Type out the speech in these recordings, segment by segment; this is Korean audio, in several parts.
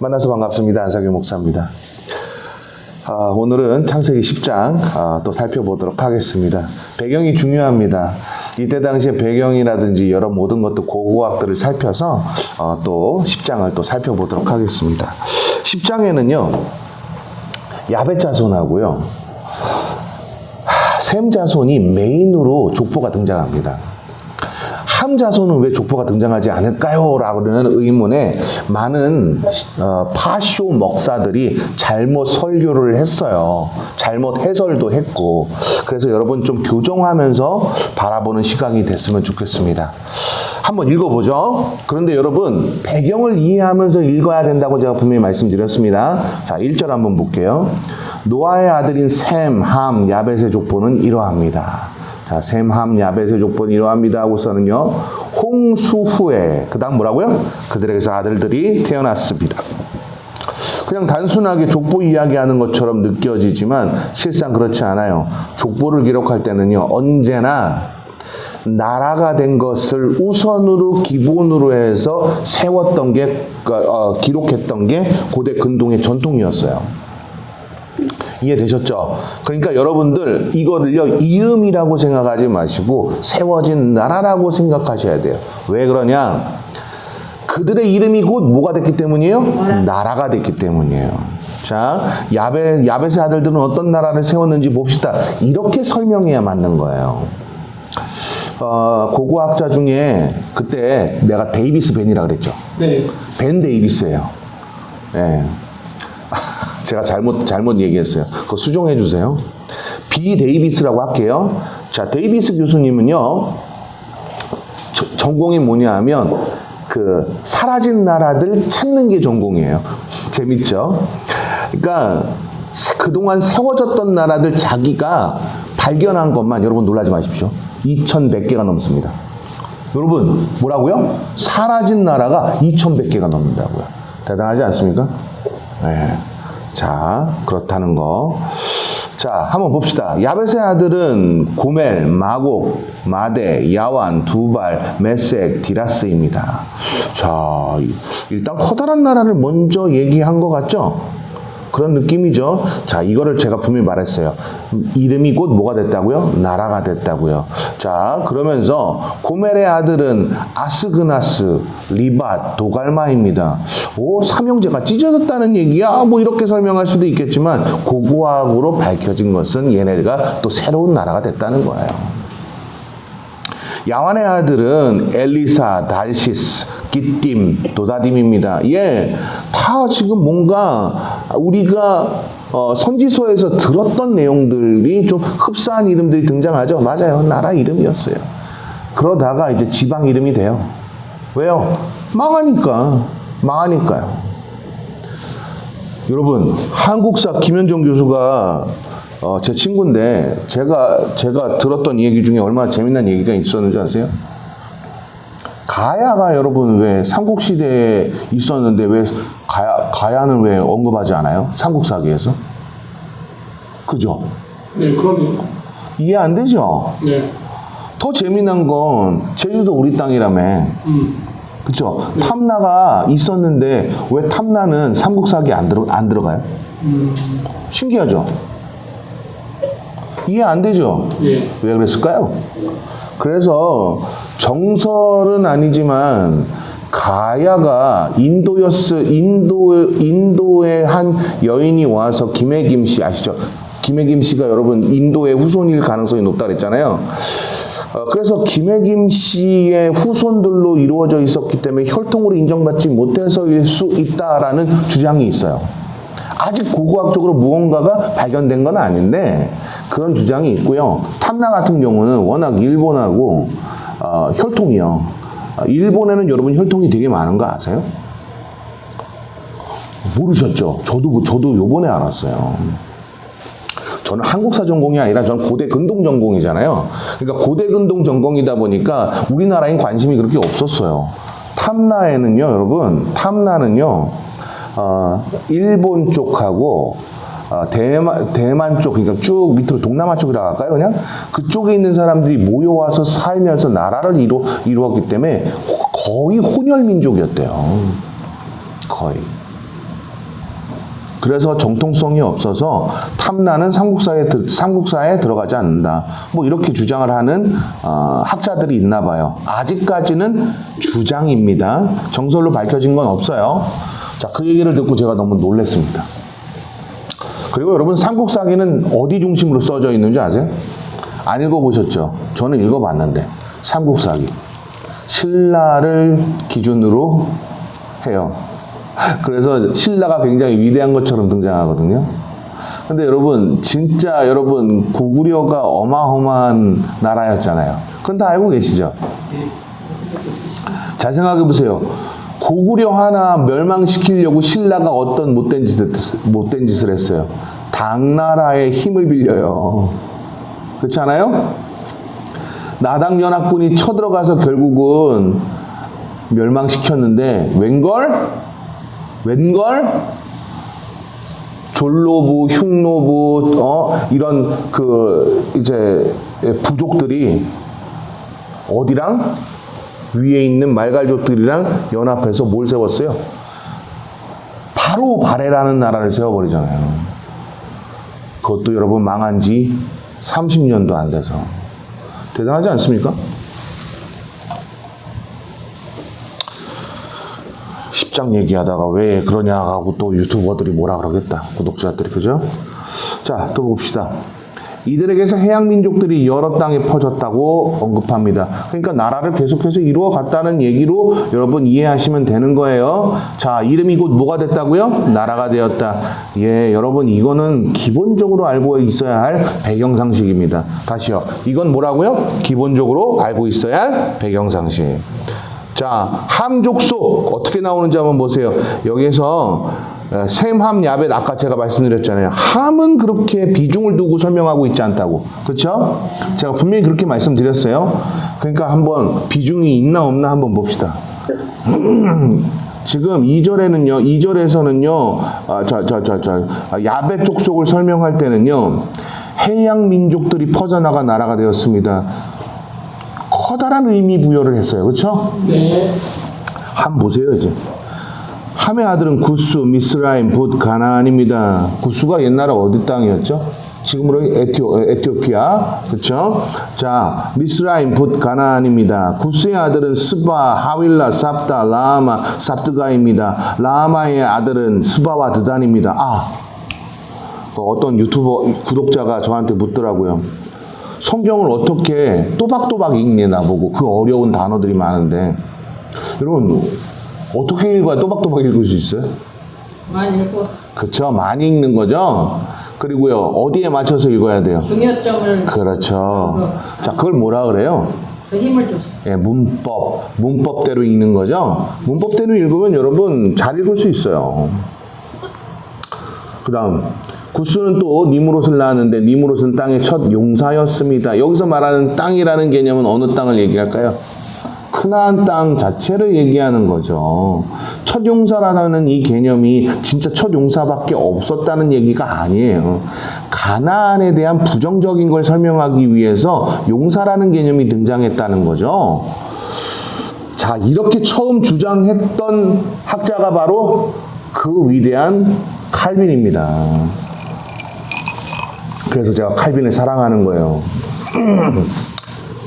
만나서 반갑습니다. 안상규 목사입니다. 오늘은 창세기 10장 또 살펴보도록 하겠습니다. 배경이 중요합니다. 이때 당시의 배경이라든지 여러 모든 것도 고고학들을 살펴서 또 10장을 또 살펴보도록 하겠습니다. 10장에는요 야벳 자손하고요 셈 자손이 메인으로 족보가 등장합니다. 함 자손은 왜 족보가 등장하지 않을까요? 라는 의문에 많은 파쇼 목사들이 잘못 설교를 했어요. 잘못 해설도 했고, 그래서 여러분 좀 교정하면서 바라보는 시간이 됐으면 좋겠습니다. 한번 읽어보죠. 그런데 여러분 배경을 이해하면서 읽어야 된다고 제가 분명히 말씀드렸습니다. 자, 1절 한번 볼게요. 노아의 아들인 셈, 함, 야벳의 족보는 이러합니다. 자, 셈, 함, 야벳의 족보는 이러합니다 하고서는요 홍수 후에 그 다음 뭐라고요? 그들에게서 아들들이 태어났습니다. 그냥 단순하게 족보 이야기하는 것처럼 느껴지지만 실상 그렇지 않아요. 족보를 기록할 때는요 언제나 나라가 된 것을 우선으로 기본으로 해서 세웠던 게 기록했던 게 고대 근동의 전통이었어요. 이해되셨죠? 그러니까 여러분들 이거를요 이음이라고 생각하지 마시고 세워진 나라라고 생각하셔야 돼요. 왜 그러냐? 그들의 이름이 곧 뭐가 됐기 때문이에요? 나라가 됐기 때문이에요. 자, 야벳의 아들들은 어떤 나라를 세웠는지 봅시다. 이렇게 설명해야 맞는 거예요. 고고학자 중에 그때 내가 데이비스 벤이라 그랬죠? 네. 벤 데이비스예요. 네. 제가 잘못 얘기했어요. 그거 수정해 주세요. 비 데이비스라고 할게요. 자, 데이비스 교수님은요, 전공이 뭐냐 하면, 사라진 나라들 찾는 게 전공이에요. 재밌죠? 그러니까, 그동안 세워졌던 나라들 자기가 발견한 것만 여러분 놀라지 마십시오. 2100개가 넘습니다. 여러분, 뭐라고요? 사라진 나라가 2100개가 넘는다고요. 대단하지 않습니까? 네. 자, 그렇다는 거. 자, 한번 봅시다. 야벳의 아들은 고멜, 마곡, 마데, 야완, 두발, 메색, 디라스입니다. 자, 일단 커다란 나라를 먼저 얘기한 것 같죠? 그런 느낌이죠. 자, 이거를 제가 분명히 말했어요. 이름이 곧 뭐가 됐다고요? 나라가 됐다고요. 자, 그러면서 고멜의 아들은 아스그나스, 리밧, 도갈마입니다. 오, 삼형제가 찢어졌다는 얘기야? 뭐 이렇게 설명할 수도 있겠지만 고고학으로 밝혀진 것은 얘네가 또 새로운 나라가 됐다는 거예요. 야완의 아들은 엘리사, 달시스, 기띔, 도다딤입니다. 예, 다 지금 뭔가 우리가 선지서에서 들었던 내용들이 좀 흡사한 이름들이 등장하죠. 맞아요. 나라 이름이었어요. 그러다가 이제 지방 이름이 돼요. 왜요? 망하니까요. 여러분, 한국사 김현정 교수가 제 친구인데 제가 들었던 얘기 중에 얼마나 재미난 얘기가 있었는지 아세요? 가야가 여러분 왜 삼국시대에 있었는데 왜 가야는 왜 언급하지 않아요? 삼국사기에서? 그죠? 네, 그럼요. 이해 안 되죠? 네. 더 재미난 건 제주도 우리 땅이라며. 그쵸? 네. 탐나가 있었는데 왜 탐나는 삼국사기에 안 들어가요? 신기하죠? 이해 안 되죠? 예. 왜 그랬을까요? 그래서 정설은 아니지만 가야가 인도의 한 여인이 와서 김해김 씨 아시죠? 김해김 씨가 여러분 인도의 후손일 가능성이 높다 그랬잖아요. 그래서 김해김 씨의 후손들로 이루어져 있었기 때문에 혈통으로 인정받지 못해서일 수 있다라는 주장이 있어요. 아직 고고학적으로 무언가가 발견된 건 아닌데 그런 주장이 있고요. 탐나 같은 경우는 워낙 일본하고 혈통이요. 일본에는 여러분 혈통이 되게 많은 거 아세요? 모르셨죠? 저도 요번에 알았어요. 저는 한국사 전공이 아니라 저는 고대 근동 전공이잖아요. 그러니까 고대 근동 전공이다 보니까 우리나라엔 관심이 그렇게 없었어요. 탐나에는요, 여러분, 탐나는요, 일본 쪽하고 대만 쪽, 그러니까 쭉 밑으로 동남아 쪽이라고 할까요? 그냥 그쪽에 있는 사람들이 모여와서 살면서 나라를 이루었기 때문에 거의 혼혈민족이었대요. 거의. 그래서 정통성이 없어서 탐나는 삼국사에 들어가지 않는다. 뭐 이렇게 주장을 하는 학자들이 있나 봐요. 아직까지는 주장입니다. 정설로 밝혀진 건 없어요. 자, 그 얘기를 듣고 제가 너무 놀랐습니다. 그리고 여러분, 삼국사기는 어디 중심으로 써져 있는지 아세요? 안 읽어보셨죠? 저는 읽어봤는데 삼국사기 신라를 기준으로 해요. 그래서 신라가 굉장히 위대한 것처럼 등장하거든요. 근데 여러분, 진짜 여러분, 고구려가 어마어마한 나라였잖아요. 그건 다 알고 계시죠? 잘 생각해 보세요. 고구려 하나 멸망시키려고 신라가 어떤 못된 짓을 했어요. 당나라의 힘을 빌려요. 그렇지 않아요? 나당연합군이 쳐들어가서 결국은 멸망시켰는데 웬걸? 졸로부, 흉노부, 이런 이제 부족들이 어디랑? 위에 있는 말갈족들이랑 연합해서 뭘 세웠어요? 바로 발해라는 나라를 세워버리잖아요. 그것도 여러분 망한 지 30년도 안 돼서. 대단하지 않습니까? 10장 얘기하다가 왜 그러냐 하고 또 유튜버들이 뭐라 그러겠다. 구독자들이. 그죠? 자, 또 봅시다. 이들에게서 해양 민족들이 여러 땅에 퍼졌다고 언급합니다. 그러니까 나라를 계속해서 이루어 갔다는 얘기로 여러분 이해하시면 되는 거예요. 자, 이름이 곧 뭐가 됐다고요? 나라가 되었다. 예, 여러분 이거는 기본적으로 알고 있어야 할 배경상식입니다. 다시요. 이건 뭐라고요? 기본적으로 알고 있어야 할 배경상식. 자, 함, 족, 속 어떻게 나오는지 한번 보세요. 여기서 셈, 함, 야벳 아까 제가 말씀드렸잖아요. 함은 그렇게 비중을 두고 설명하고 있지 않다고. 그렇죠? 제가 분명히 그렇게 말씀드렸어요. 그러니까 한번 비중이 있나 없나 한번 봅시다. 지금 2절에서는요. 야벳 족속을 설명할 때는요. 해양 민족들이 퍼져나가 나라가 되었습니다. 커다란 의미 부여를 했어요. 그렇죠? 네. 한번 보세요, 이제. 함의 아들은 구스, 미스라임, 붓, 가나안입니다. 구스가 옛날에 어디 땅이었죠? 지금으로 에티오피아. 그렇죠? 자, 미스라임, 붓, 가나안입니다. 구스의 아들은 스바, 하윌라, 삽다, 라마, 삽드가입니다. 라마의 아들은 스바와 드단입니다. 어떤 유튜버 구독자가 저한테 묻더라고요. 성경을 어떻게 또박또박 읽냐 나보고. 그 어려운 단어들이 많은데. 여러분, 어떻게 읽어야 또박또박 읽을 수 있어요? 많이 읽고. 그렇죠. 많이 읽는 거죠. 그리고요, 어디에 맞춰서 읽어야 돼요? 중요점을. 그렇죠. 자, 그걸 뭐라 그래요? 그 힘을 줘서. 예, 문법대로 읽는 거죠. 문법대로 읽으면 여러분 잘 읽을 수 있어요. 그 다음, 구스는 또 니무롯을 낳았는데 니무롯은 땅의 첫 용사였습니다. 여기서 말하는 땅이라는 개념은 어느 땅을 얘기할까요? 크나안 땅 자체를 얘기하는 거죠. 첫 용사라는 이 개념이 진짜 첫 용사밖에 없었다는 얘기가 아니에요. 가나안에 대한 부정적인 걸 설명하기 위해서 용사라는 개념이 등장했다는 거죠. 자, 이렇게 처음 주장했던 학자가 바로 그 위대한 칼빈입니다. 그래서 제가 칼빈을 사랑하는 거예요.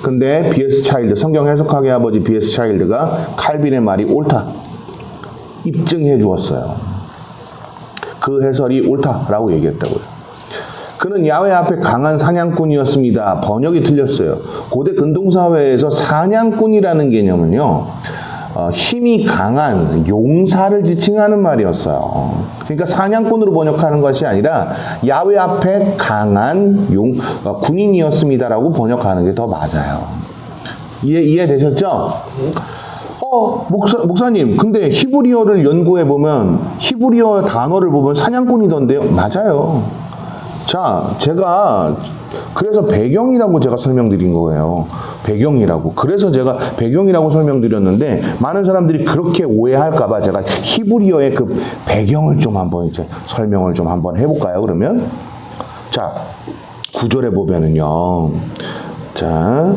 근데 B.S. 차일드, 성경 해석학의 아버지 B.S. 차일드가 칼빈의 말이 옳다 입증해 주었어요. 그 해설이 옳다라고 얘기했다고요. 그는 야훼 앞에 강한 사냥꾼이었습니다. 번역이 틀렸어요. 고대 근동사회에서 사냥꾼이라는 개념은요, 힘이 강한 용사를 지칭하는 말이었어요. 그러니까 사냥꾼으로 번역하는 것이 아니라 야훼 앞에 강한 군인이었습니다라고 번역하는 게 더 맞아요. 이해되셨죠? 목사님, 근데 히브리어를 연구해 보면 히브리어 단어를 보면 사냥꾼이던데요? 맞아요. 자, 제가 그래서 배경이라고 제가 설명드린 거예요. 배경이라고. 그래서 제가 배경이라고 설명드렸는데 많은 사람들이 그렇게 오해할까봐 제가 히브리어의 그 배경을 좀 한번 이제 설명을 좀 한번 해볼까요? 그러면 자, 9절에 보면은요. 자,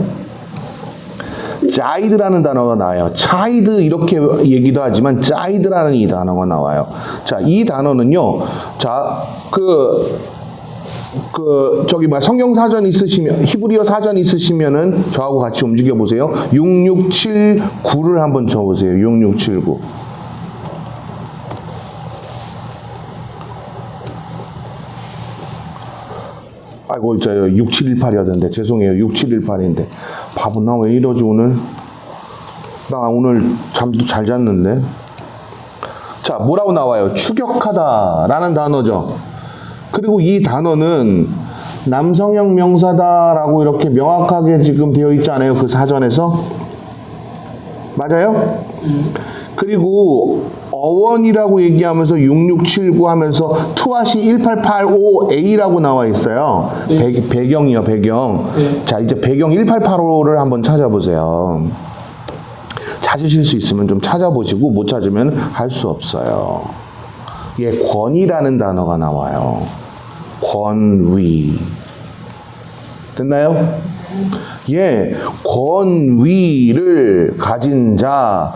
짜이드라는 단어가 나와요. 차이드 이렇게 얘기도 하지만 짜이드라는 이 단어가 나와요. 자, 이 단어는요. 자, 저기 성경 사전 있으시면, 히브리어 사전 있으시면은 저하고 같이 움직여 보세요. 6679를 한번 쳐 보세요. 6679. 아이고, 저 6718이었는데 죄송해요. 6718인데 바보 나 왜 이러지 오늘? 나 오늘 잠도 잘 잤는데. 자, 뭐라고 나와요? 추격하다라는 단어죠. 그리고 이 단어는 남성형 명사다라고 이렇게 명확하게 지금 되어 있지 않아요? 그 사전에서? 맞아요? 그리고 어원이라고 얘기하면서 6679 하면서 투아시 1885A라고 나와 있어요. 네. 배경이요, 배경. 네. 자, 이제 배경 1885를 한번 찾아보세요. 찾으실 수 있으면 좀 찾아보시고 못 찾으면 할 수 없어요. 예, 권위라는 단어가 나와요. 권위. 됐나요? 예, 권위를 가진 자.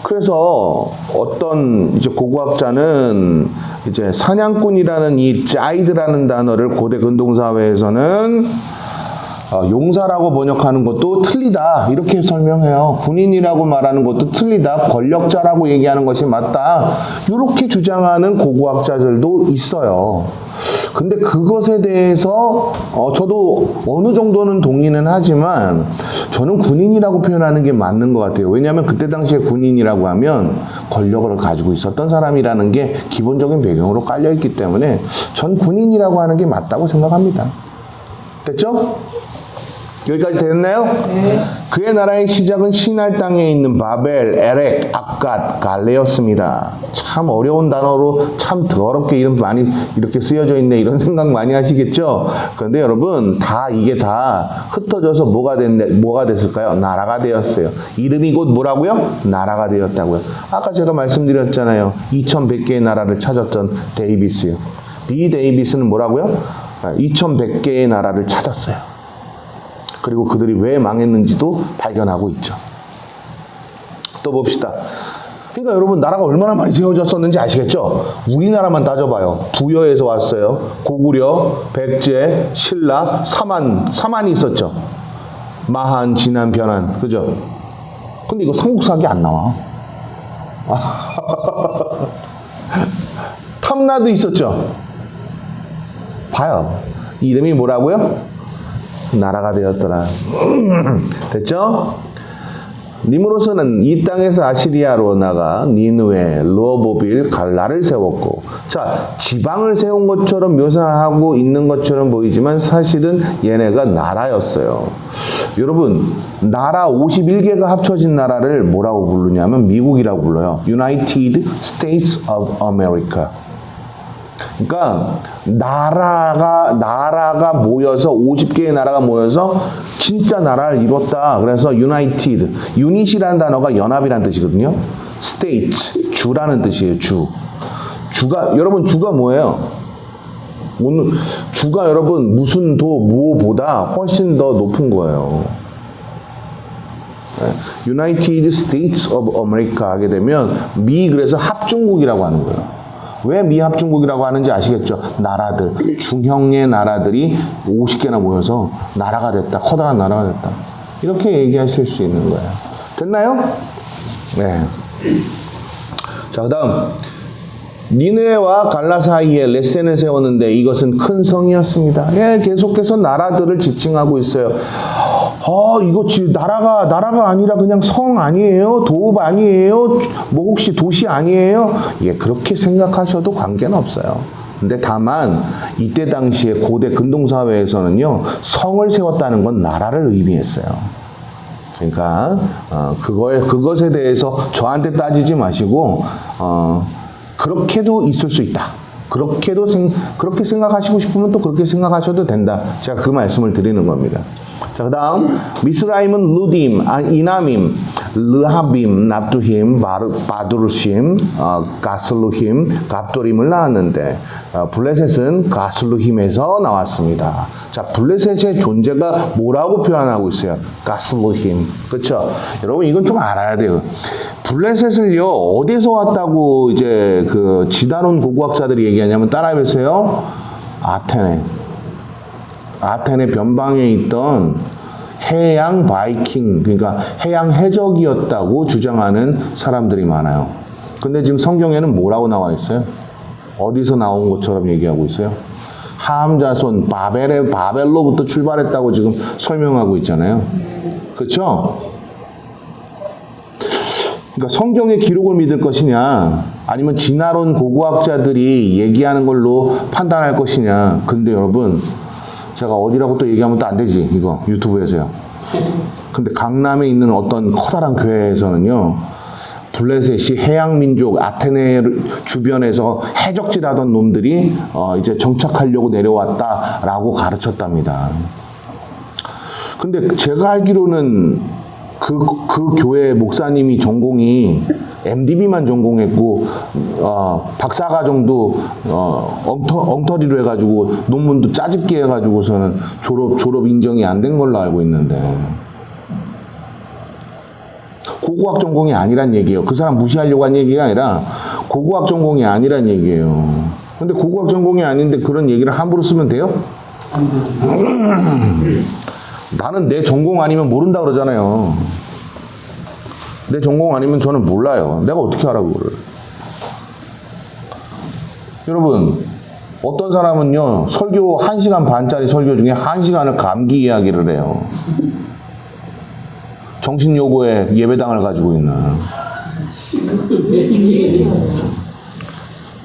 그래서 어떤 이제 고고학자는 이제 사냥꾼이라는 이 짜이드라는 단어를 고대 근동사회에서는 용사라고 번역하는 것도 틀리다 이렇게 설명해요. 군인이라고 말하는 것도 틀리다. 권력자라고 얘기하는 것이 맞다. 이렇게 주장하는 고고학자들도 있어요. 근데 그것에 대해서 저도 어느 정도는 동의는 하지만 저는 군인이라고 표현하는 게 맞는 것 같아요. 왜냐하면 그때 당시에 군인이라고 하면 권력을 가지고 있었던 사람이라는 게 기본적인 배경으로 깔려있기 때문에 전 군인이라고 하는 게 맞다고 생각합니다. 됐죠? 여기까지 됐나요? 네. 그의 나라의 시작은 시날 땅에 있는 바벨, 에렉, 악갓, 갈레였습니다. 참 어려운 단어로 참 더럽게 이름 많이 이렇게 쓰여져 있네 이런 생각 많이 하시겠죠? 그런데 여러분 이게 다 흩어져서 뭐가 됐을까요? 나라가 되었어요. 이름이 곧 뭐라고요? 나라가 되었다고요. 아까 제가 말씀드렸잖아요. 2100개의 나라를 찾았던 데이비스요. 비 데이비스는 뭐라고요? 2100개의 나라를 찾았어요. 그리고 그들이 왜 망했는지도 발견하고 있죠. 또 봅시다. 그러니까 여러분 나라가 얼마나 많이 세워졌었는지 아시겠죠? 우리나라만 따져봐요. 부여에서 왔어요. 고구려, 백제, 신라, 사만이 있었죠. 마한, 진한, 변한. 그죠? 근데 이거 삼국사기 안 나와. 탐나도 있었죠. 봐요. 이름이 뭐라고요? 나라가 되었더라. 됐죠? 니무롯은 이 땅에서 아시리아로 나가 니누에, 르호보빌, 갈라를 세웠고, 자, 지방을 세운 것처럼 묘사하고 있는 것처럼 보이지만 사실은 얘네가 나라였어요. 여러분, 나라 51개가 합쳐진 나라를 뭐라고 부르냐면 미국이라고 불러요. United States of America. 그러니까 나라가 모여서 50개의 나라가 모여서 진짜 나라를 이뤘다. 그래서 United, Unit이라는 단어가 연합이라는 뜻이거든요. States, 주라는 뜻이에요. 여러분 주가 뭐예요? 오늘 주가 여러분 무슨 무보다 훨씬 더 높은 거예요. United States of America 하게 되면 그래서 합중국이라고 하는 거예요. 왜 미합중국이라고 하는지 아시겠죠? 나라들, 중형의 나라들이 50개나 모여서 나라가 됐다. 커다란 나라가 됐다. 이렇게 얘기하실 수 있는 거예요. 됐나요? 네. 자, 그 다음. 니느웨와 갈라 사이에 레센을 세웠는데 이것은 큰 성이었습니다. 예, 계속해서 나라들을 지칭하고 있어요. 이거 나라가 아니라 그냥 성 아니에요? 도읍 아니에요? 뭐 혹시 도시 아니에요? 예, 그렇게 생각하셔도 관계는 없어요. 근데 다만 이때 당시에 고대 근동사회에서는요, 성을 세웠다는 건 나라를 의미했어요. 그러니까 그것에 대해서 저한테 따지지 마시고 그렇게도 있을 수 있다. 그렇게 생각하시고 싶으면 또 그렇게 생각하셔도 된다. 제가 그 말씀을 드리는 겁니다. 자, 그 다음 미스라임은 루딤, 이남임, 르하빔, 납두힘, 바두르심, 가슬루힘, 갑도림을 낳았는데 블레셋은 가슬루힘에서 나왔습니다. 자, 블레셋의 존재가 뭐라고 표현하고 있어요? 가슬루힘. 그렇죠? 여러분 이건 좀 알아야 돼요. 블레셋을요 어디서 왔다고 이제 그 지다론 고고학자들이 얘기하냐면 따라해보세요. 아테네 변방에 있던 해양 바이킹, 그러니까 해양 해적이었다고 주장하는 사람들이 많아요. 근데 지금 성경에는 뭐라고 나와 있어요? 어디서 나온 것처럼 얘기하고 있어요? 함 자손 바벨로부터 출발했다고 지금 설명하고 있잖아요. 그렇죠? 그러니까 성경의 기록을 믿을 것이냐, 아니면 진화론 고고학자들이 얘기하는 걸로 판단할 것이냐. 근데 여러분, 제가 어디라고 또 얘기하면 또 안 되지, 이거 유튜브에서요. 근데 강남에 있는 어떤 커다란 교회에서는요, 블레셋이 해양민족 아테네 주변에서 해적질하던 놈들이 이제 정착하려고 내려왔다라고 가르쳤답니다. 근데 제가 알기로는 그 교회 목사님이 전공이 MDB만 전공했고 박사과정도 엉터리로 해가지고 논문도 짜집게 해가지고서는 졸업 인정이 안 된 걸로 알고 있는데 고고학 전공이 아니란 얘기예요. 그 사람 무시하려고 한 얘기가 아니라 고고학 전공이 아니란 얘기예요. 근데 고고학 전공이 아닌데 그런 얘기를 함부로 쓰면 돼요? 나는 내 전공 아니면 모른다 그러잖아요. 내 전공 아니면 저는 몰라요. 내가 어떻게 알아 그거를. 여러분, 어떤 사람은요 설교 1시간 반짜리 설교 중에 1시간을 감기 이야기를 해요. 정신요고에 예배당을 가지고 있는.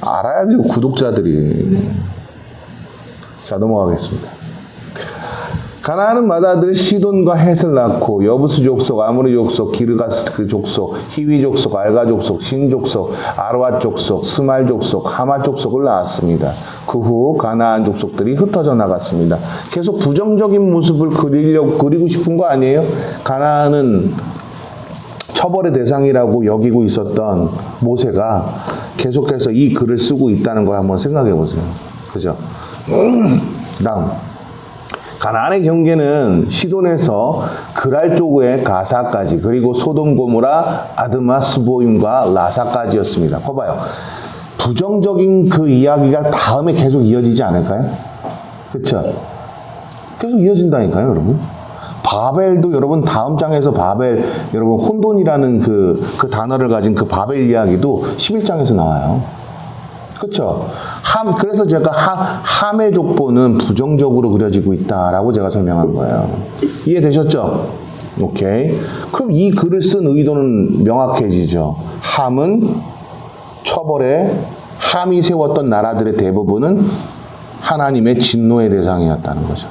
알아야 돼요, 구독자들이. 자, 넘어가겠습니다. 가나안은 맏아들 시돈과 헷을 낳고 여부스 족속, 아모리 족속, 기르가스 족속, 히위 족속, 알가 족속, 신 족속, 아르왓 족속, 스말 족속, 하마 족속을 낳았습니다. 그 후 가나안 족속들이 흩어져 나갔습니다. 계속 부정적인 모습을 그리고 싶은 거 아니에요? 가나안은 처벌의 대상이라고 여기고 있었던 모세가 계속해서 이 글을 쓰고 있다는 걸 한번 생각해 보세요. 그죠? 다음. 가나안의 경계는 시돈에서 그랄 쪽의 가사까지, 그리고 소돔 고모라, 아드마 스보임과 라사까지였습니다. 봐봐요. 부정적인 그 이야기가 다음에 계속 이어지지 않을까요? 그렇죠? 계속 이어진다니까요, 여러분. 바벨도 여러분 다음 장에서 바벨, 여러분 혼돈이라는 그 단어를 가진 그 바벨 이야기도 11장에서 나와요. 그렇죠? 그래서 제가 함의 족보는 부정적으로 그려지고 있다라고 제가 설명한 거예요. 이해되셨죠? 오케이. 그럼 이 글을 쓴 의도는 명확해지죠. 함은 처벌에 함이 세웠던 나라들의 대부분은 하나님의 진노의 대상이었다는 거죠.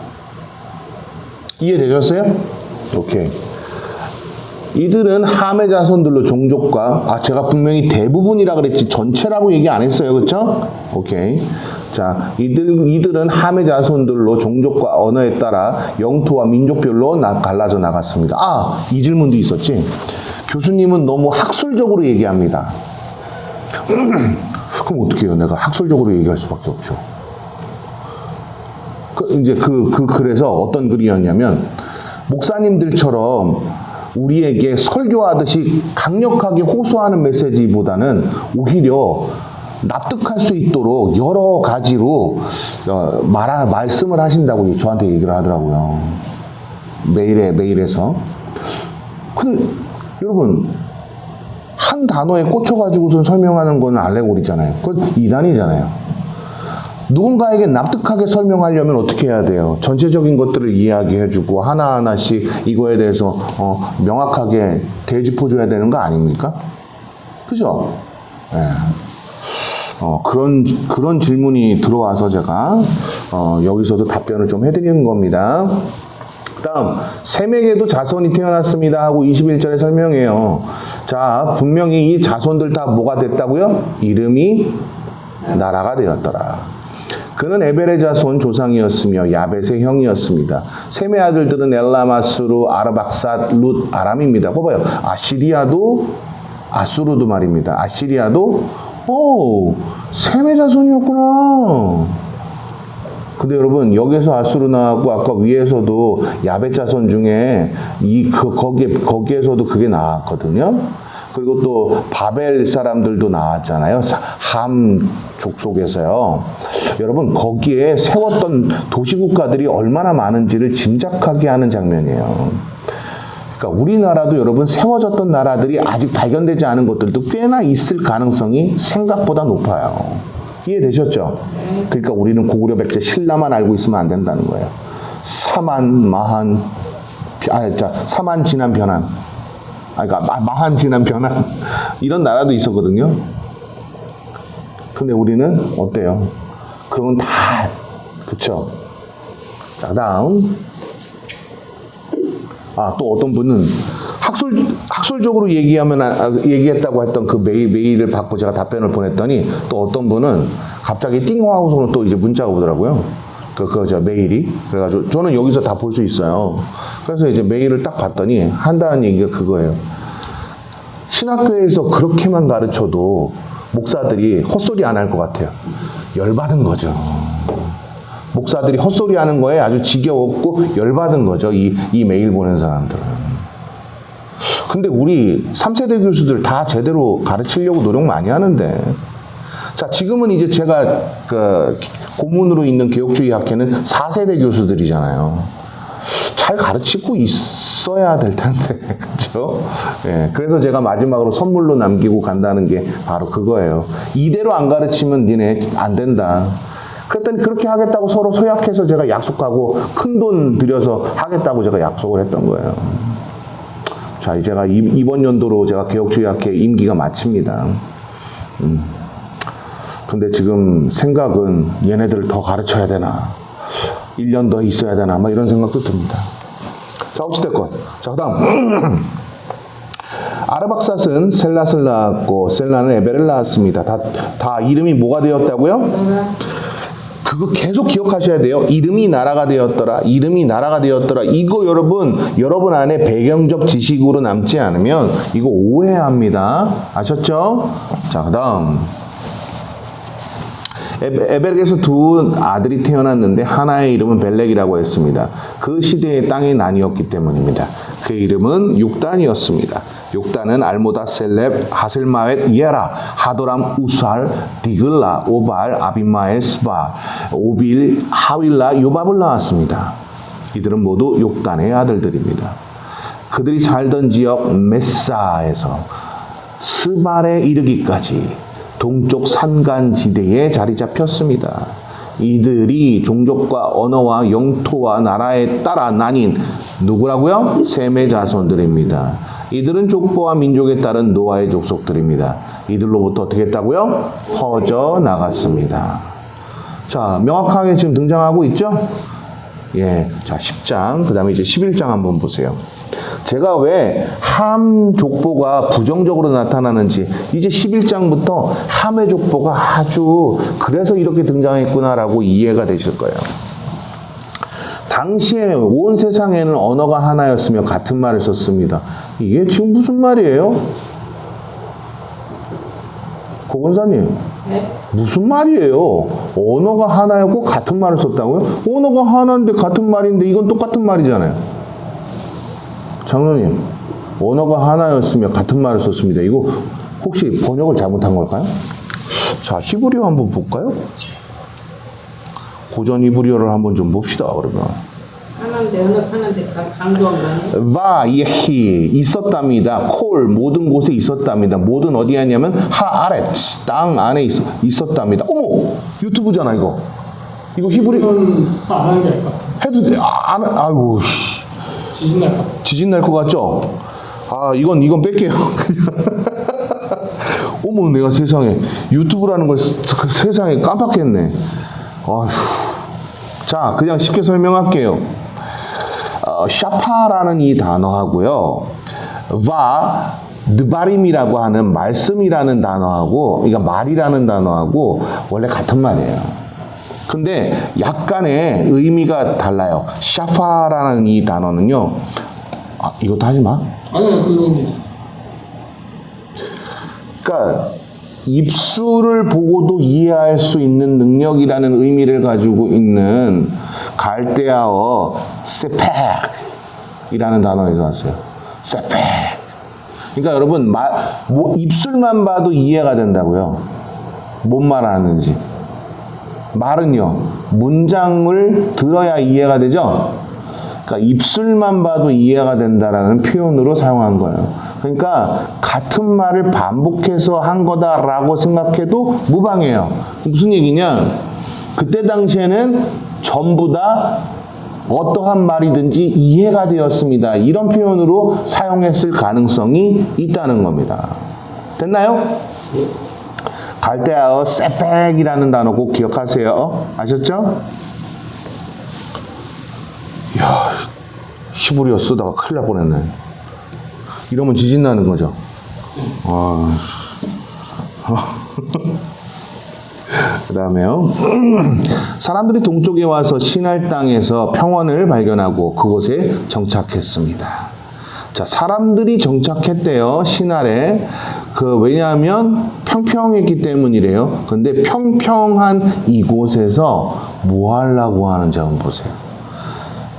이해되셨어요? 오케이. 이들은 함의 자손들로 종족과, 제가 분명히 대부분이라 그랬지 전체라고 얘기 안 했어요. 그렇죠? 오케이. 자, 이들은 함의 자손들로 종족과 언어에 따라 영토와 민족별로 갈라져 나갔습니다. 이 질문도 있었지. 교수님은 너무 학술적으로 얘기합니다. 그럼 어떻게 해요? 내가 학술적으로 얘기할 수밖에 없죠. 이제 그래서 어떤 글이었냐면, 목사님들처럼 우리에게 설교하듯이 강력하게 호소하는 메시지보다는 오히려 납득할 수 있도록 여러 가지로 말씀을 하신다고 저한테 얘기를 하더라고요. 메일에서. 근데 여러분, 한 단어에 꽂혀가지고선 설명하는 건 알레고리잖아요. 그건 이단이잖아요. 누군가에게 납득하게 설명하려면 어떻게 해야 돼요? 전체적인 것들을 이야기해주고 하나하나씩 이거에 대해서 명확하게 대짚어줘야 되는 거 아닙니까? 그죠? 네. 그런 질문이 들어와서 제가 여기서도 답변을 좀 해드리는 겁니다. 다음, 셈에게도 자손이 태어났습니다 하고 21절에 설명해요. 자, 분명히 이 자손들 다 뭐가 됐다고요? 이름이 나라가 되었더라. 그는 에벨의 자손 조상이었으며 야벳의 형이었습니다. 셈의 아들들은 엘라마스루, 아르박삿, 룻, 아람입니다. 봐봐요. 아시리아도 아수르도 말입니다. 아시리아도 셈의 자손이었구나. 근데 여러분 여기서 아수르 나왔고 아까 위에서도 야벳 자손 중에 거기에서도 그게 나왔거든요. 그리고 또 바벨 사람들도 나왔잖아요. 함 족속에서요. 여러분 거기에 세웠던 도시국가들이 얼마나 많은지를 짐작하게 하는 장면이에요. 그러니까 우리나라도 여러분 세워졌던 나라들이 아직 발견되지 않은 것들도 꽤나 있을 가능성이 생각보다 높아요. 이해되셨죠? 그러니까 우리는 고구려 백제 신라만 알고 있으면 안 된다는 거예요. 사만 진한 변한. 그러니까 마한 진한 변한 이런 나라도 있었거든요. 근데 우리는 어때요? 그건 다 그쵸? 자, 다음. 또 어떤 분은 학술적으로 얘기했다고 했던 그 메일을 받고 제가 답변을 보냈더니 또 어떤 분은 갑자기 띵 하고서는 또 이제 문자가 오더라고요. 저 메일이. 그래가지고 저는 여기서 다 볼 수 있어요. 그래서 이제 메일을 딱 봤더니 한다는 얘기가 그거예요. 신학교에서 그렇게만 가르쳐도 목사들이 헛소리 안 할 것 같아요. 열받은 거죠. 목사들이 헛소리 하는 거에 아주 지겨웠고 열받은 거죠. 이 메일 보낸 사람들은. 근데 우리 3세대 교수들 다 제대로 가르치려고 노력 많이 하는데. 자, 지금은 이제 제가 고문으로 있는 개혁주의 학회는 4세대 교수들이잖아요. 잘 가르치고 있어야 될 텐데, 그렇죠? 예, 그래서 제가 마지막으로 선물로 남기고 간다는 게 바로 그거예요. 이대로 안 가르치면 니네 안 된다. 그랬더니 그렇게 하겠다고 서로 서약해서 제가 약속하고 큰 돈 들여서 하겠다고 제가 약속을 했던 거예요. 자, 제가 이번 연도로 제가 개혁주의 학회 임기가 마칩니다. 근데 지금 생각은 얘네들을 더 가르쳐야 되나, 1년 더 있어야 되나, 막 이런 생각도 듭니다. 자, 어찌됐건. 자, 그 다음. 아르박삿은 셀랏을 낳았고, 셀라는 에벨을 낳았습니다. 다 이름이 뭐가 되었다고요? 그거 계속 기억하셔야 돼요. 이름이 나라가 되었더라. 이름이 나라가 되었더라. 이거 여러분 안에 배경적 지식으로 남지 않으면 이거 오해합니다. 아셨죠? 자, 그 다음. 에벨에게서 두 아들이 태어났는데 하나의 이름은 벨렉이라고 했습니다. 그 시대의 땅이 나뉘었기 때문입니다. 그의 이름은 육단이었습니다. 육단은 알모다, 셀렙, 하셀마웻, 예라, 하도람, 우살, 디글라, 오발, 아비마엘, 스바, 오빌, 하윌라, 요밥을 낳았습니다. 이들은 모두 육단의 아들들입니다. 그들이 살던 지역 메사에서 스발에 이르기까지 동쪽 산간지대에 자리 잡혔습니다. 이들이 종족과 언어와 영토와 나라에 따라 나뉜 누구라고요? 셈의 자손들입니다. 이들은 족보와 민족에 따른 노아의 족속들입니다. 이들로부터 어떻게 했다고요? 퍼져 나갔습니다. 자, 명확하게 지금 등장하고 있죠? 예, 자, 10장, 그 다음에 이제 11장 한번 보세요. 제가 왜 함 족보가 부정적으로 나타나는지 이제 11장부터 함의 족보가 아주 그래서 이렇게 등장했구나라고 이해가 되실 거예요. 당시에 온 세상에는 언어가 하나였으며 같은 말을 썼습니다. 이게 지금 무슨 말이에요? 고건사님, 네? 무슨 말이에요? 언어가 하나였고 같은 말을 썼다고요? 언어가 하나인데 같은 말인데 이건 똑같은 말이잖아요. 장로님, 언어가 하나였으며 같은 말을 썼습니다. 이거 혹시 번역을 잘못한 걸까요? 자, 히브리어 한번 볼까요? 고전 히브리어를 한번 좀 봅시다, 그러면. 하나인데 하나인데 강조한 거네. 바, 예히, 있었답니다. 콜, 모든 곳에 있었답니다. 모든 어디에 있냐면, 하아렛, 땅 안에 있었답니다. 어머! 유튜브잖아, 이거. 이거 히브리. 안 하는 게 알것 같아. 해도 돼. 아이고. 지진 날 것 같아. 지진 날 것 같죠? 이건 뺄게요. 어머, 내가 세상에. 유튜브라는 걸 세상에 깜빡했네. 아휴. 자, 그냥 쉽게 설명할게요. 샤파라는 이 단어하고요. 느바림이라고 하는 말씀이라는 단어하고, 그러니까 말이라는 단어하고 원래 같은 말이에요. 근데 약간의 의미가 달라요. 샤파라는 이 단어는요. 아, 이것도 하지 마. 아니요, 그건 그러니까 입술을 보고도 이해할 수 있는 능력이라는 의미를 가지고 있는 갈대아어 세펙이라는 단어에서 왔어요. 세펙. 그러니까 여러분 뭐 입술만 봐도 이해가 된다고요. 뭔 말하는지. 말은요, 문장을 들어야 이해가 되죠? 그러니까 입술만 봐도 이해가 된다라는 표현으로 사용한 거예요. 그러니까 같은 말을 반복해서 한 거다라고 생각해도 무방해요. 무슨 얘기냐? 그때 당시에는 전부 다 어떠한 말이든지 이해가 되었습니다. 이런 표현으로 사용했을 가능성이 있다는 겁니다. 됐나요? 갈대아어 세펙이라는 단어 꼭 기억하세요. 아셨죠? 이야, 히브리어 쓰다가 큰일 날 뻔했네. 이러면 지진 나는 거죠. 그 다음에요. 사람들이 동쪽에 와서 시날 땅에서 평원을 발견하고 그곳에 정착했습니다. 자, 사람들이 정착했대요. 시날에. 왜냐하면 평평했기 때문이래요. 근데 평평한 이곳에서 뭐 하려고 하는지 한번 보세요.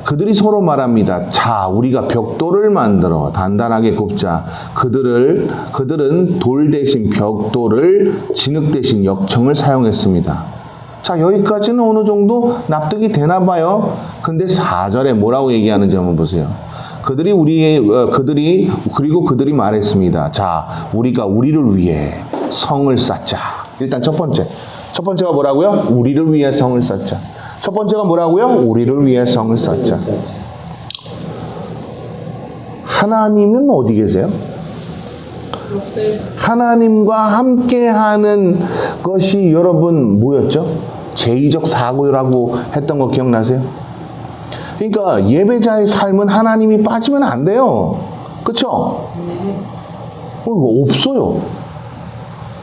그들이 서로 말합니다. 자, 우리가 벽돌을 만들어 단단하게 굽자. 그들은 돌 대신 벽돌을 진흙 대신 역청을 사용했습니다. 자, 여기까지는 어느 정도 납득이 되나 봐요. 근데 4절에 뭐라고 얘기하는지 한번 보세요. 그들이 말했습니다. 자, 우리가 우리를 위해 성을 쌓자. 일단 첫 번째가 뭐라고요? 우리를 위해 성을 쌓자. 첫 번째가 뭐라고요? 우리를 위해 성을 쌓자. 하나님은 어디 계세요? 하나님과 함께하는 것이 여러분 뭐였죠? 제의적 사고라고 했던 거 기억나세요? 그러니까 예배자의 삶은 하나님이 빠지면 안 돼요. 그쵸? 없어요.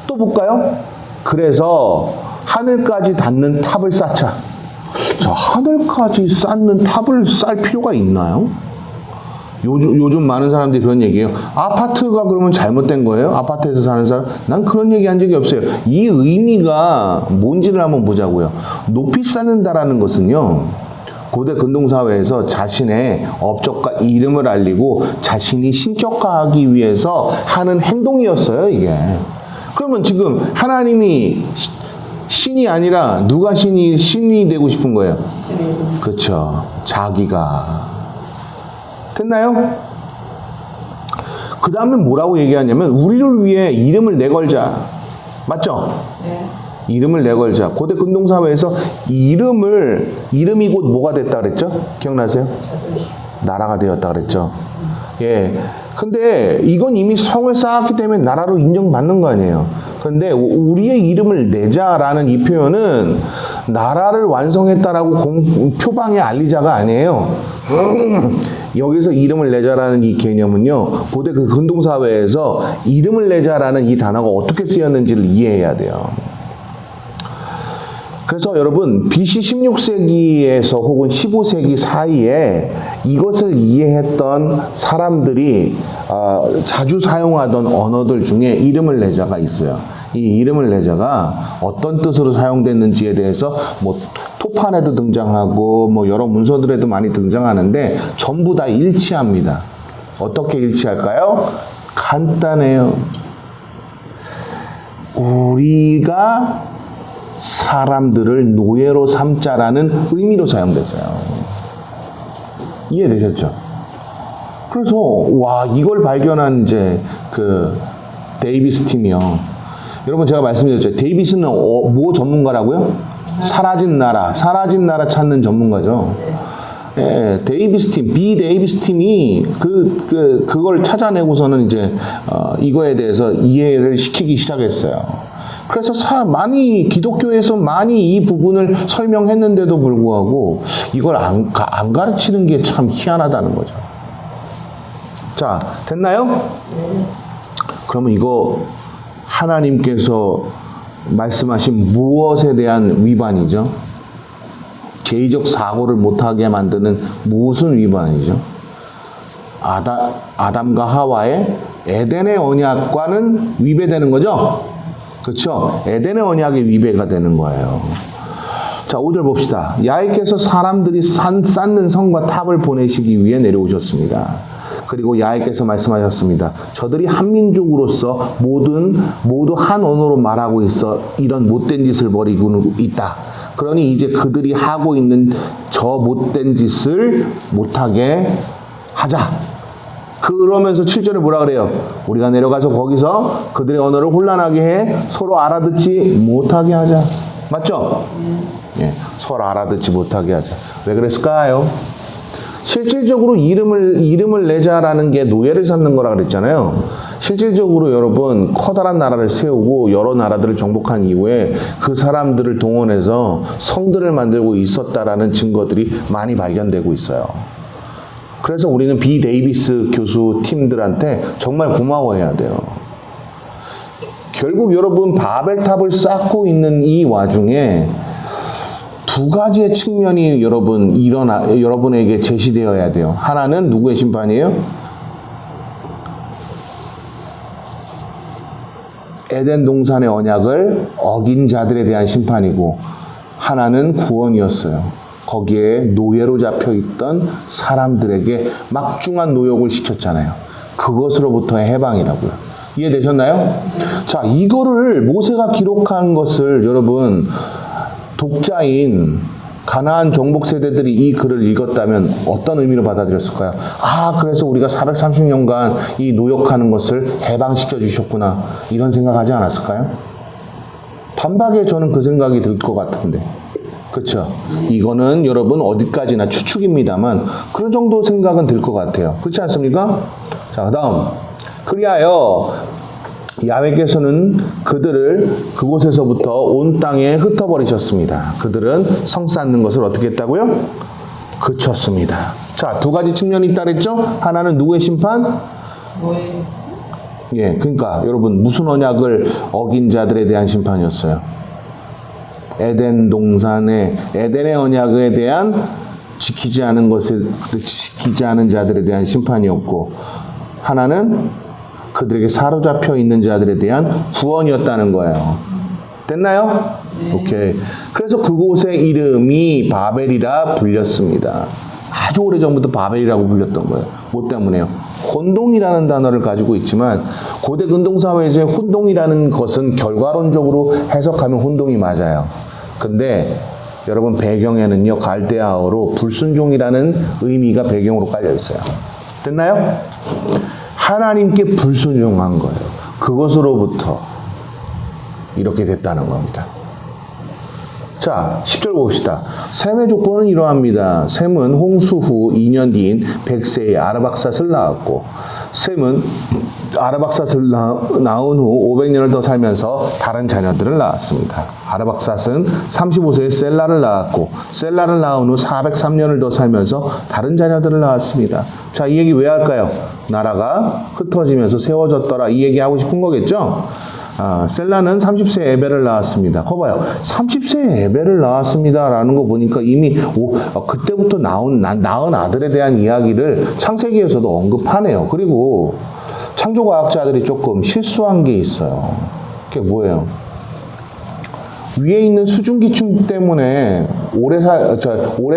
또 볼까요? 그래서 하늘까지 닿는 탑을 쌓자. 자, 하늘까지 쌓는 탑을 쌓을 필요가 있나요? 요즘 많은 사람들이 그런 얘기해요. 아파트가 그러면 잘못된 거예요? 아파트에서 사는 사람? 난 그런 얘기 한 적이 없어요. 이 의미가 뭔지를 한번 보자고요. 높이 쌓는다라는 것은요, 고대 근동사회에서 자신의 업적과 이름을 알리고 자신이 신격화하기 위해서 하는 행동이었어요, 이게. 그러면 지금 하나님이 신이 아니라 누가 신이 되고 싶은 거예요? 그렇죠. 자기가. 됐나요? 그 다음에 뭐라고 얘기하냐면 우리를 위해 이름을 내걸자. 맞죠? 네. 이름을 내걸자. 고대 근동사회에서 이름이 곧 뭐가 됐다 그랬죠? 기억나세요? 나라가 되었다 그랬죠? 예. 근데 이건 이미 성을 쌓았기 때문에 나라로 인정받는 거 아니에요. 근데 우리의 이름을 내자라는 이 표현은 나라를 완성했다라고 표방에 알리자가 아니에요. 여기서 이름을 내자라는 이 개념은요, 고대 그 근동사회에서 이름을 내자라는 이 단어가 어떻게 쓰였는지를 이해해야 돼요. 그래서 여러분 BC 16세기에서 혹은 15세기 사이에 이것을 이해했던 사람들이 자주 사용하던 언어들 중에 이름을 내자가 있어요. 이 이름을 내자가 어떤 뜻으로 사용됐는지에 대해서 뭐 토판에도 등장하고 뭐 여러 문서들에도 많이 등장하는데 전부 다 일치합니다. 어떻게 일치할까요? 간단해요. 우리가 사람들을 노예로 삼자라는 의미로 사용됐어요. 이해되셨죠? 그래서 이걸 발견한 이제 그 데이비스 팀이요. 여러분 제가 말씀드렸죠. 데이비스는 뭐 전문가라고요? 사라진 나라 찾는 전문가죠. 예, 데이비스 팀, 데이비스 팀이 그걸 찾아내고서는 이제 이거에 대해서 이해를 시키기 시작했어요. 그래서 기독교에서 많이 이 부분을 설명했는데도 불구하고 이걸 안 가르치는 게 참 희한하다는 거죠. 자, 됐나요? 그러면 이거 하나님께서 말씀하신 무엇에 대한 위반이죠? 제의적 사고를 못하게 만드는 무슨 위반이죠? 아담과 하와의 에덴의 언약과는 위배되는 거죠? 그렇죠? 에덴의 언약이 위배가 되는 거예요. 자, 5절 봅시다. 야훼께서 사람들이 쌓는 성과 탑을 보내시기 위해 내려오셨습니다. 그리고 야훼께서 말씀하셨습니다. 저들이 한 민족으로서 모두 한 언어로 말하고 있어 이런 못된 짓을 벌이고 있다. 그러니 이제 그들이 하고 있는 저 못된 짓을 못하게 하자. 그러면서 7절에 뭐라 그래요? 우리가 내려가서 거기서 그들의 언어를 혼란하게 해 서로 알아듣지 못하게 하자. 맞죠? 예, 서로 알아듣지 못하게 하자. 왜 그랬을까요? 실질적으로 이름을 내자라는 게 노예를 삼는 거라 그랬잖아요. 실질적으로 여러분 커다란 나라를 세우고 여러 나라들을 정복한 이후에 그 사람들을 동원해서 성들을 만들고 있었다라는 증거들이 많이 발견되고 있어요. 그래서 우리는 비 데이비스 교수 팀들한테 정말 고마워해야 돼요. 결국 여러분 바벨탑을 쌓고 있는 이 와중에 두 가지의 측면이 여러분에게 제시되어야 돼요. 하나는 누구의 심판이에요? 에덴 동산의 언약을 어긴 자들에 대한 심판이고, 하나는 구원이었어요. 거기에 노예로 잡혀있던 사람들에게 막중한 노역을 시켰잖아요. 그것으로부터의 해방이라고요. 이해되셨나요? 자, 이거를 모세가 기록한 것을 여러분 독자인 가나안 정복 세대들이 이 글을 읽었다면 어떤 의미로 받아들였을까요? 아, 그래서 우리가 430년간 이 노역하는 것을 해방시켜 주셨구나, 이런 생각하지 않았을까요? 단박에 저는 그 생각이 들 것 같은데, 그렇죠? 이거는 여러분 어디까지나 추측입니다만 그런 정도 생각은 들 것 같아요. 그렇지 않습니까? 자, 그다음, 그리하여 야훼께서는 그들을 그곳에서부터 온 땅에 흩어버리셨습니다. 그들은 성 쌓는 것을 어떻게 했다고요? 그쳤습니다. 자, 두 가지 측면이 있다 그랬죠? 하나는 누구의 심판? 예, 그러니까 여러분 무슨 언약을 어긴 자들에 대한 심판이었어요? 에덴 동산의 에덴의 언약에 대한 지키지 않은 자들에 대한 심판이었고, 하나는 그들에게 사로잡혀 있는 자들에 대한 구원이었다는 거예요. 됐나요? 네. 오케이. 그래서 그곳의 이름이 바벨이라 불렸습니다. 아주 오래전부터 바벨이라고 불렸던 거예요. 뭐 때문에요? 혼동이라는 단어를 가지고 있지만 고대 근동사회에서 혼동이라는 것은 결과론적으로 해석하면 혼동이 맞아요. 근데 여러분 배경에는요, 갈대아어로 불순종이라는 의미가 배경으로 깔려 있어요. 됐나요? 하나님께 불순종한 거예요. 그것으로부터 이렇게 됐다는 겁니다. 자, 10절 봅시다. 셈의 조건은 이러합니다. 셈은 홍수 후 2년 뒤인 100세에 아르박삿을 낳았고, 셈은 아르박삿을 낳은 후 500년을 더 살면서 다른 자녀들을 낳았습니다. 아르박삿은 35세에 셀라를 낳았고, 셀라를 낳은 후 403년을 더 살면서 다른 자녀들을 낳았습니다. 자, 이 얘기 왜 할까요? 나라가 흩어지면서 세워졌더라, 이 얘기 하고 싶은 거겠죠? 셀라는 30세 에벨을 낳았습니다. 거봐요. 30세 에벨을 낳았습니다 라는 거 보니까 이미 그때부터 낳은 아들에 대한 이야기를 창세기에서도 언급하네요. 그리고 창조과학자들이 조금 실수한 게 있어요. 그게 뭐예요? 위에 있는 수증기층 때문에 오래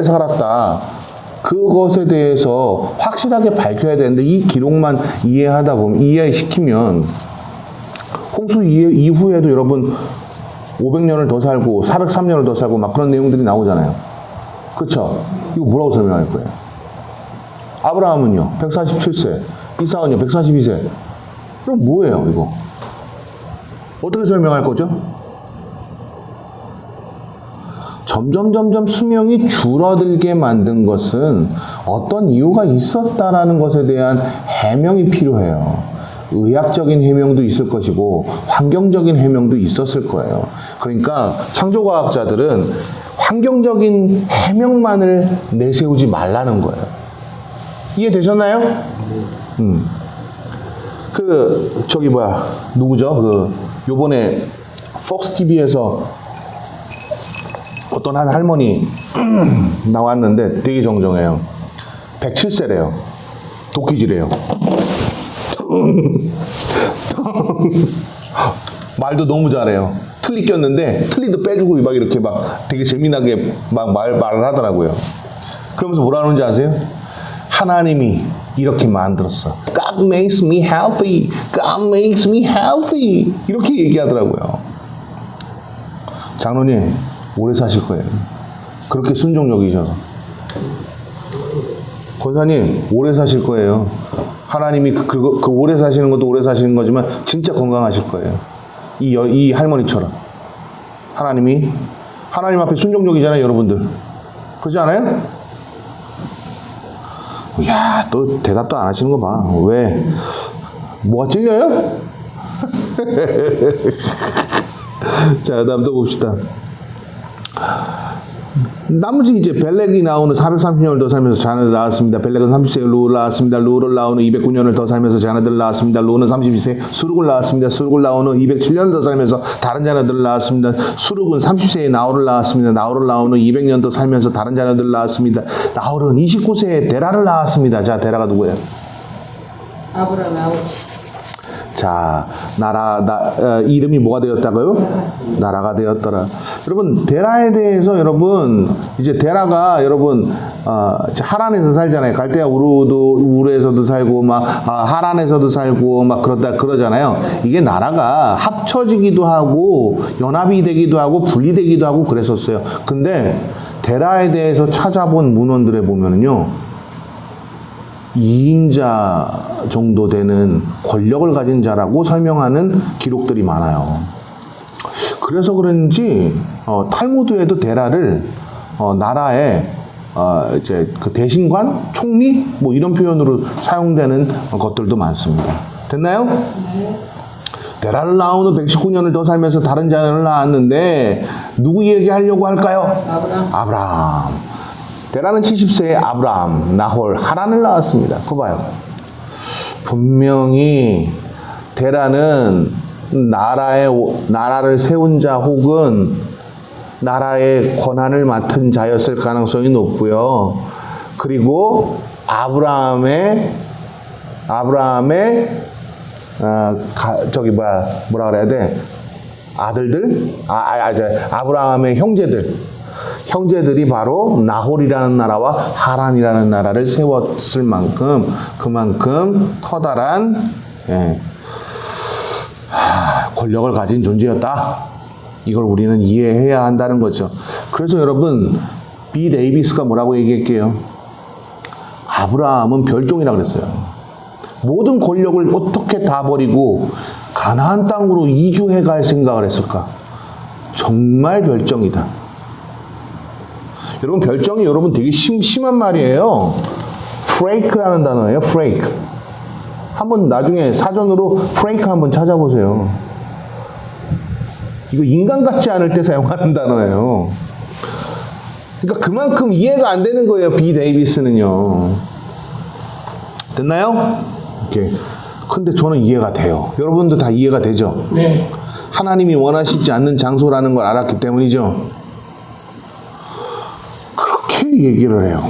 살았다, 그것에 대해서 확실하게 밝혀야 되는데, 이 기록만 이해시키면 홍수 이후에도 여러분 500년을 더 살고 403년을 더 살고 막 그런 내용들이 나오잖아요. 그렇죠? 이거 뭐라고 설명할 거예요? 아브라함은요 147세, 이삭은요 142세. 그럼 뭐예요 이거? 어떻게 설명할 거죠? 점점 수명이 줄어들게 만든 것은 어떤 이유가 있었다라는 것에 대한 해명이 필요해요. 의학적인 해명도 있을 것이고 환경적인 해명도 있었을 거예요. 그러니까 창조과학자들은 환경적인 해명만을 내세우지 말라는 거예요. 이해되셨나요? 누구죠? 요번에 폭스 TV에서 어떤 한 할머니 나왔는데 되게 정정해요. 107세래요. 도끼질해요. 말도 너무 잘해요. 틀리 꼈는데 틀리도 빼주고 막 이렇게 막 되게 재미나게 막 말을 하더라고요. 그러면서 뭐라 하는지 아세요? 하나님이 이렇게 만들었어. God makes me healthy. God makes me healthy. 이렇게 얘기하더라고요. 장로님 오래 사실 거예요. 그렇게 순종적이셔서. 권사님 오래 사실 거예요. 하나님이 그 오래 사시는 것도 오래 사시는 거지만 진짜 건강하실 거예요. 이 할머니처럼. 하나님 앞에 순종적이잖아요, 여러분들. 그렇지 않아요? 이야, 또 대답도 안 하시는 거 봐. 왜? 뭐가 찔려요? 자, 그 다음 또 봅시다. 나머지 이제 벨렉이 나오는 430년을 더 살면서 자녀들 낳았습니다. 벨렉은 30세에 루를 낳았습니다. 루를 낳은 후 209년을 더 살면서 자녀들을 낳았습니다. 루는 32세에 수룩을 낳았습니다. 수룩을 낳은 후 207년을 더 살면서 다른 자녀들을 낳았습니다. 수룩은 30세에 나홀을 낳았습니다. 나홀을 낳은 후 200년 더 살면서 다른 자녀들을 낳았습니다. 나홀은 29세에 데라를 낳았습니다. 자, 데라가 누구예요? 아브라함 아버지. 자, 이름이 뭐가 되었다고요? 나라가 되었더라. 여러분, 데라에 대해서 여러분, 이제 데라가 여러분, 하란에서 살잖아요. 갈대아 우르에서도 살고, 하란에서도 살고, 그러잖아요. 이게 나라가 합쳐지기도 하고, 연합이 되기도 하고, 분리되기도 하고 그랬었어요. 근데, 데라에 대해서 찾아본 문헌들에 보면은요, 2인자 정도 되는 권력을 가진 자라고 설명하는 기록들이 많아요. 그래서 그런지 탈무드에도 데라를 나라의 이제 그 대신관, 총리 뭐 이런 표현으로 사용되는 것들도 많습니다. 됐나요? 네. 데라를 낳은 후 119년을 더 살면서 다른 자녀를 낳았는데 누구 얘기하려고 할까요? 아브라함. 데라는 70세에 아브라함, 나홀, 하란을 낳았습니다. 그거 봐요. 분명히 데라는 나라를 세운 자 혹은 나라의 권한을 맡은 자였을 가능성이 높고요. 그리고 아브라함의 뭐라 그래야 돼? 아들들? 아브라함의 형제들이 바로 나홀이라는 나라와 하란이라는 나라를 세웠을 만큼 그만큼 커다란 권력을 가진 존재였다. 이걸 우리는 이해해야 한다는 거죠. 그래서 여러분 B. 데이비스가 뭐라고 얘기할게요? 아브라함은 별종이라고 그랬어요. 모든 권력을 어떻게 다 버리고 가나안 땅으로 이주해 갈 생각을 했을까? 정말 별종이다. 여러분 별종이 여러분 되게 심한 말이에요. 프레이크라는 단어예요. 프레이크. 한번 나중에 사전으로 프레이크 한번 찾아보세요. 이거 인간 같지 않을 때 사용하는 단어예요. 그러니까 그만큼 이해가 안 되는 거예요. B. 데이비스는요. 됐나요? 오케이. 근데 저는 이해가 돼요. 여러분도 다 이해가 되죠? 네. 하나님이 원하시지 않는 장소라는 걸 알았기 때문이죠. 얘기를 해요.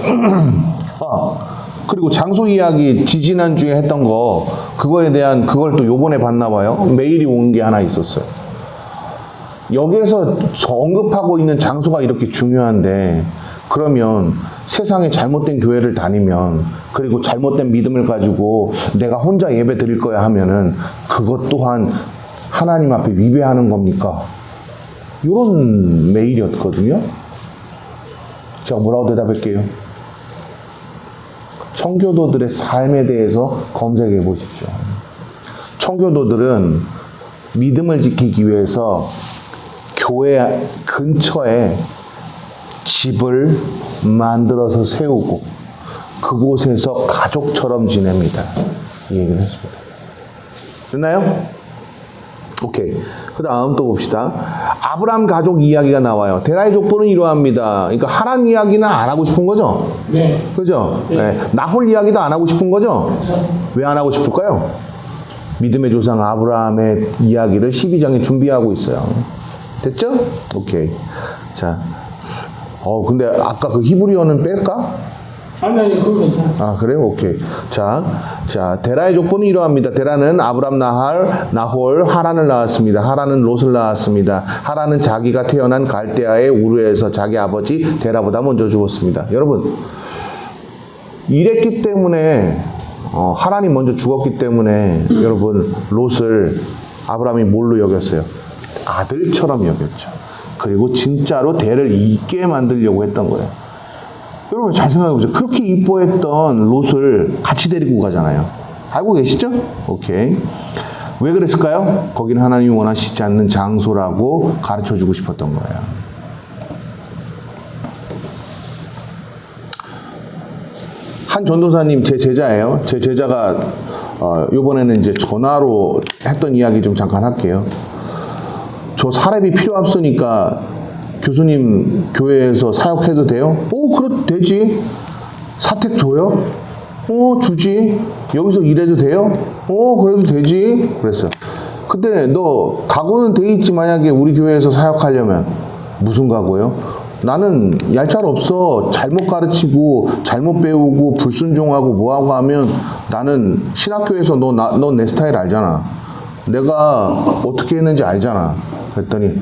그리고 장소 이야기 지지난주에 했던 거 그거에 대한 그걸 또 요번에 봤나 봐요. 메일이 온 게 하나 있었어요. 여기에서 언급하고 있는 장소가 이렇게 중요한데 그러면 세상에 잘못된 교회를 다니면 그리고 잘못된 믿음을 가지고 내가 혼자 예배 드릴 거야 하면은 그것 또한 하나님 앞에 위배하는 겁니까? 이런 메일이었거든요. 제가 뭐라고 대답할게요? 청교도들의 삶에 대해서 검색해 보십시오. 청교도들은 믿음을 지키기 위해서 교회 근처에 집을 만들어서 세우고 그곳에서 가족처럼 지냅니다. 이 얘기를 했습니다. 됐나요? 오케이. 그 다음 또 봅시다. 아브라함 가족 이야기가 나와요. 데라의 족보는 이러합니다. 그러니까 하란 이야기는 안 하고 싶은 거죠? 네. 그죠? 네. 네. 나홀 이야기도 안 하고 싶은 거죠? 그렇죠. 왜 안 하고 싶을까요? 믿음의 조상 아브라함의 이야기를 12장에 준비하고 있어요. 됐죠? 오케이. 자, 근데 아까 그 히브리어는 뺄까? 아니, 그거 괜찮아. 아, 그래요? 오케이. 자, 데라의 족보는 이러합니다. 데라는 아브람, 나홀, 하란을 낳았습니다. 하란은 롯을 낳았습니다. 하란은 자기가 태어난 갈대아의 우르에서 자기 아버지 데라보다 먼저 죽었습니다. 여러분, 이랬기 때문에, 하란이 먼저 죽었기 때문에, 여러분, 롯을 아브람이 뭘로 여겼어요? 아들처럼 여겼죠. 그리고 진짜로 대를 잇게 만들려고 했던 거예요. 여러분 잘 생각해보세요. 그렇게 이뻐했던 롯을 같이 데리고 가잖아요. 알고 계시죠? 오케이. 왜 그랬을까요? 거긴 하나님이 원하시지 않는 장소라고 가르쳐주고 싶었던 거예요. 한 전도사님 제 제자예요. 제 제자가 요번에는 이제 전화로 했던 이야기 좀 잠깐 할게요. 저 사례비 필요 없으니까 교수님 교회에서 사역해도 돼요? 그래도 되지. 사택 줘요? 주지. 여기서 일해도 돼요? 그래도 되지. 그랬어요. 근데 너 각오는 돼 있지. 만약에 우리 교회에서 사역하려면. 무슨 각오요? 나는 얄짤 없어. 잘못 가르치고 잘못 배우고 불순종하고 뭐하고 하면 나는 신학교에서 너 내 스타일 알잖아. 내가 어떻게 했는지 알잖아. 그랬더니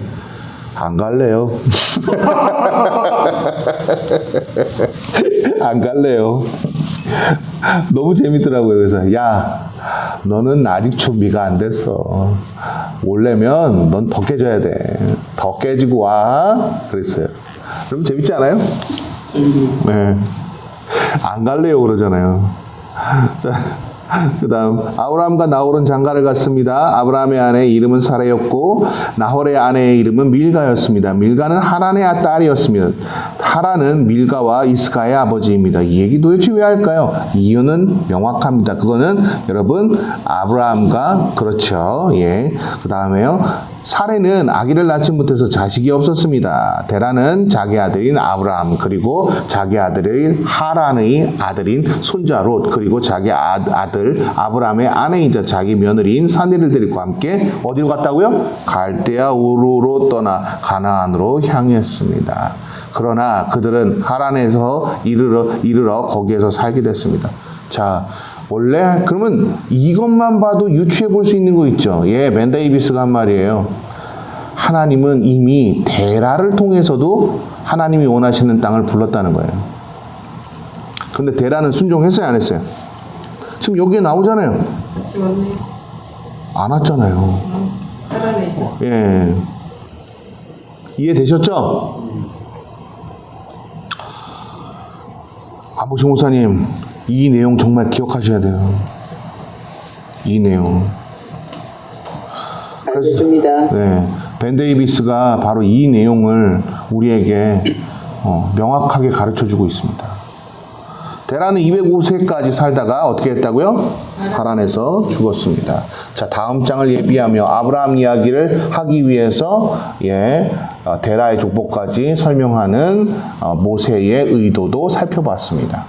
안 갈래요. 안 갈래요. 너무 재밌더라고요. 그래서 야, 너는 아직 준비가 안 됐어. 오려면 넌 더 깨져야 돼. 더 깨지고 와. 그랬어요. 여러분 재밌지 않아요? 네. 안 갈래요 그러잖아요. 자, 그 다음 아브라함과 나홀은 장가를 갔습니다. 아브라함의 아내 이름은 사라였고 나홀의 아내의 이름은 밀가였습니다. 밀가는 하란의 딸이었습니다. 하란은 밀가와 이스가의 아버지입니다. 이 얘기 도대체 왜 할까요? 이유는 명확합니다. 그거는 여러분 아브라함과 그렇죠. 예. 그 다음에요. 사레는 아기를 낳지 못해서 자식이 없었습니다. 데라는 자기 아들인 아브라함 그리고 자기 아들의 하란의 아들인 손자 롯 그리고 자기 아들 아브라함의 아내이자 자기 며느리인 사내를 데리고 함께 어디로 갔다고요? 갈대아 우르로 떠나 가나안으로 향했습니다. 그러나 그들은 하란에서 이르러 거기에서 살게 됐습니다. 자, 원래 그러면 이것만 봐도 유추해 볼 수 있는 거 있죠. 예, 맨 데이비스가 한 말이에요. 하나님은 이미 데라를 통해서도 하나님이 원하시는 땅을 불렀다는 거예요. 근데 데라는 순종했어요, 안 했어요? 지금 여기에 나오잖아요. 같이 왔네. 안 왔잖아요. 하란에 있었어. 예. 이해되셨죠? 안복신 목사님, 이 내용 정말 기억하셔야 돼요. 이 내용. 알겠습니다. 네. 벤 데이비스가 바로 이 내용을 우리에게 명확하게 가르쳐주고 있습니다. 데라는 205세까지 살다가 어떻게 했다고요? 하란에서 죽었습니다. 자, 다음 장을 예비하며 아브라함 이야기를 하기 위해서 데라의 족보까지 설명하는 모세의 의도도 살펴봤습니다.